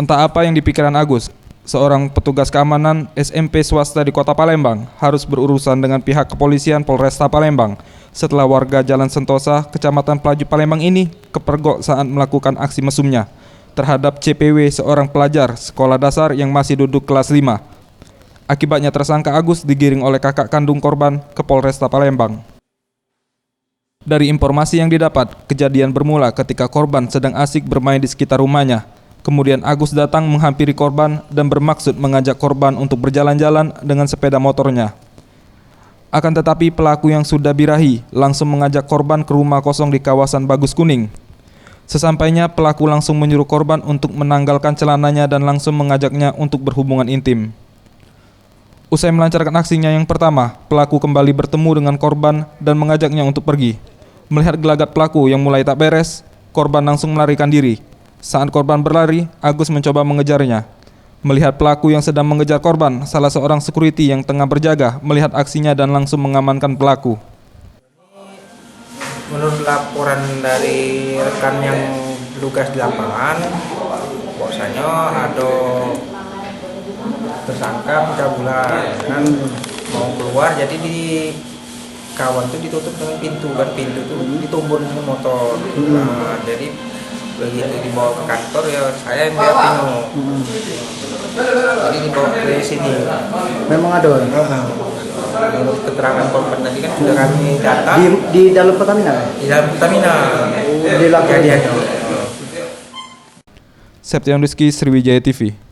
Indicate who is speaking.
Speaker 1: Entah apa yang dipikirkan Agus, seorang petugas keamanan SMP swasta di Kota Palembang harus berurusan dengan pihak kepolisian Polresta Palembang setelah warga Jalan Sentosa, Kecamatan Pelaju Palembang ini kepergok saat melakukan aksi mesumnya terhadap CPW, seorang pelajar sekolah dasar yang masih duduk kelas 5. Akibatnya tersangka Agus digiring oleh kakak kandung korban ke Polresta Palembang. Dari informasi yang didapat, kejadian bermula ketika korban sedang asik bermain di sekitar rumahnya. Kemudian Agus datang menghampiri korban dan bermaksud mengajak korban untuk berjalan-jalan dengan sepeda motornya. Akan tetapi pelaku yang sudah birahi langsung mengajak korban ke rumah kosong di kawasan Bagus Kuning. Sesampainya pelaku langsung menyuruh korban untuk menanggalkan celananya dan langsung mengajaknya untuk berhubungan intim. Usai melancarkan aksinya yang pertama, pelaku kembali bertemu dengan korban dan mengajaknya untuk pergi. Melihat gelagat pelaku yang mulai tak beres, korban langsung melarikan diri. Saat korban berlari, Agus mencoba mengejarnya. Melihat pelaku yang sedang mengejar korban, salah seorang security yang tengah berjaga melihat aksinya dan langsung mengamankan pelaku.
Speaker 2: Menurut laporan dari rekan yang bertugas di lapangan, bahwasanya ada tersangka pencabulan kan mau keluar, jadi di kawan itu ditutup dengan pintu, kan pintu itu ditumbur dengan motor. Nah, jadi begitu dibawa ke kantor ya saya yang lihat Pino. Jadi dibawa ke sini.
Speaker 3: Memang ada.
Speaker 2: Menurut keterangan korban tadi kan sudah kami data
Speaker 3: Di dalam Pertamina?
Speaker 2: di dalam Pertamina.
Speaker 3: Di lapangan.
Speaker 2: Kejadiannya.
Speaker 1: Septian Rizky, Sriwijaya TV.